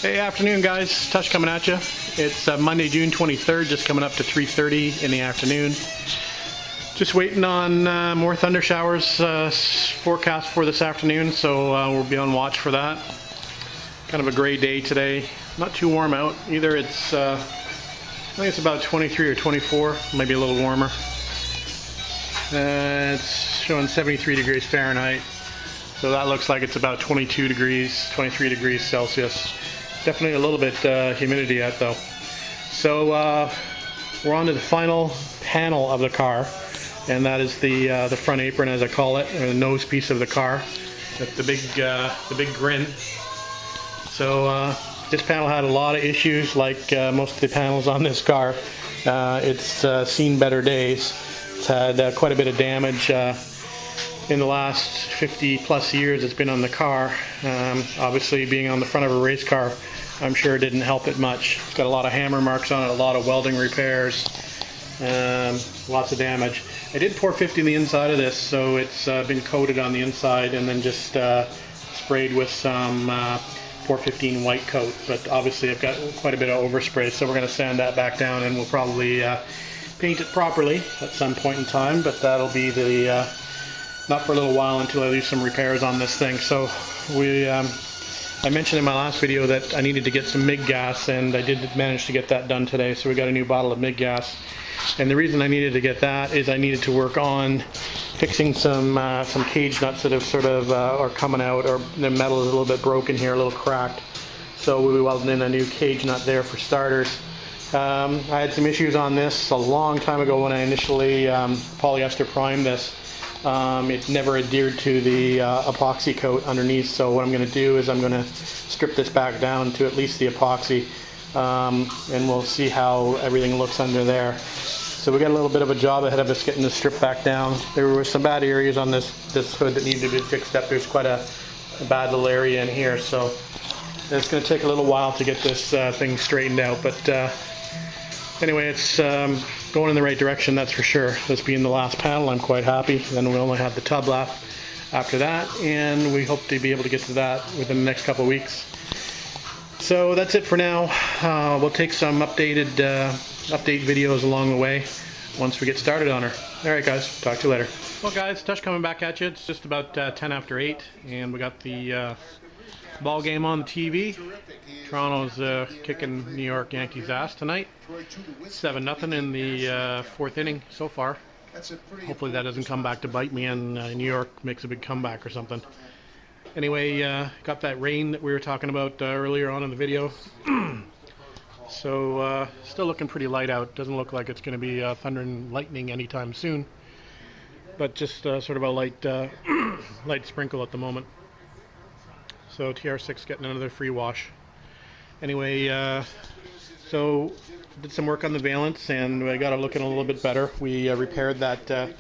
Hey, afternoon guys, Tush coming at you. It's Monday, June 23rd, just coming up to 3:30 in the afternoon. Just waiting on more thunder showers forecast for this afternoon, so we'll be on watch for that. Kind of a gray day today, not too warm out either. It's I think it's about 23 or 24, maybe a little warmer. It's showing 73 degrees Fahrenheit, so that looks like it's about 22 degrees, 23 degrees Celsius. Definitely a little bit humidity yet though. So we're on to the final panel of the car, and that is the front apron, as I call it, or the nose piece of the car. The big grin. So this panel had a lot of issues, like most of the panels on this car. It's seen better days. It's had quite a bit of damage in the last 50 plus years it's been on the car. Obviously, being on the front of a race car, I'm sure it didn't help it much. It's got a lot of hammer marks on it, a lot of welding repairs, lots of damage. I did pour 50 on the inside of this, so it's been coated on the inside and then just sprayed with some 415 white coat. But obviously I've got quite a bit of overspray, so we're going to sand that back down and we'll probably paint it properly at some point in time, but that'll be the not for a little while until I do some repairs on this thing. So I mentioned in my last video that I needed to get some MIG gas, and I did manage to get that done today. So we got a new bottle of MIG gas, and the reason I needed to get that is I needed to work on fixing some cage nuts that have sort of are coming out, or the metal is a little bit broken here, a little cracked. So we'll be welding in a new cage nut there for starters. I had some issues on this a long time ago when I initially polyester primed this. It never adhered to the epoxy coat underneath, so what I'm going to do is I'm going to strip this back down to at least the epoxy, and we'll see how everything looks under there. So we got a little bit of a job ahead of us getting this stripped back down. There were some bad areas on this hood that needed to be fixed up. There's quite a bad little area in here, so it's going to take a little while to get this thing straightened out, but anyway, it's going in the right direction, that's for sure. This being the last panel, I'm quite happy. Then we only have the tub left after that, and we hope to be able to get to that within the next couple of weeks. So that's it for now. We'll take some update videos along the way once we get started on her. Alright guys, talk to you later. Well guys, Tush coming back at you. It's just about 10 after 8, and we got the ball game on the TV. Toronto's kicking New York Yankees ass tonight. 7-0 in the fourth inning so far. Hopefully that doesn't come back to bite me and New York makes a big comeback or something. Anyway, got that rain that we were talking about earlier on in the video. So still looking pretty light out. Doesn't look like it's going to be thunder and lightning anytime soon, but just sort of a light light sprinkle at the moment. So TR6 getting another free wash. Anyway, so did some work on the valence, and we got it looking a little bit better. We repaired that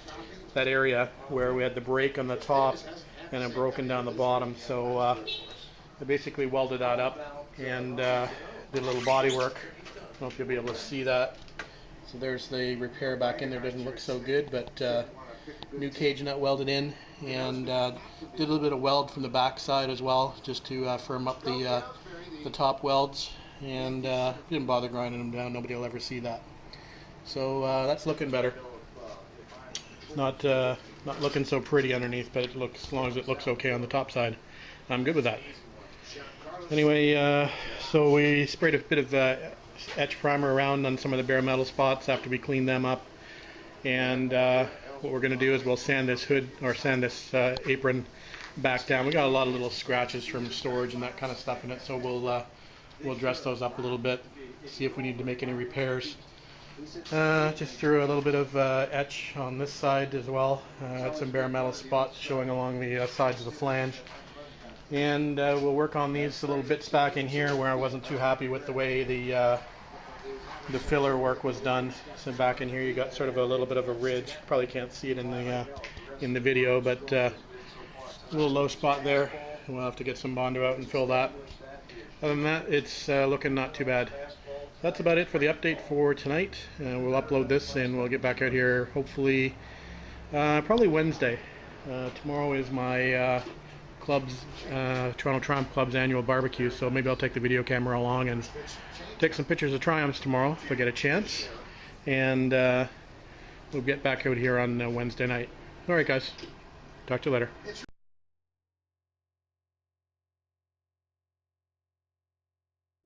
area where we had the break on the top and it broken down the bottom. So I basically welded that up and did a little body work. I don't know if you'll be able to see that. So there's the repair back in there. Doesn't look so good, but new cage nut welded in, and did a little bit of weld from the back side as well, just to firm up the top welds, and didn't bother grinding them down. Nobody will ever see that. So that's looking better. Not looking so pretty underneath, but it looks, as long as it looks okay on the top side, I'm good with that. Anyway, so we sprayed a bit of etch primer around on some of the bare metal spots after we cleaned them up, and what we're going to do is we'll sand this hood, or sand this apron back down. We got a lot of little scratches from storage and that kind of stuff in it, so we'll dress those up a little bit, see if we need to make any repairs. Just threw a little bit of etch on this side as well. Had some bare metal spots showing along the sides of the flange, and we'll work on these little bits back in here where I wasn't too happy with the way the filler work was done. So back in here you got sort of a little bit of a ridge. Probably can't see it in the video, but a little low spot there. We'll have to get some Bondo out and fill that. Other than that, it's looking not too bad. That's about it for the update for tonight. We'll upload this and we'll get back out here hopefully probably Wednesday. Tomorrow is my Club's Toronto Triumph Club's annual barbecue. So maybe I'll take the video camera along and take some pictures of Triumphs tomorrow if I get a chance. And we'll get back out here on Wednesday night. All right, guys. Talk to you later.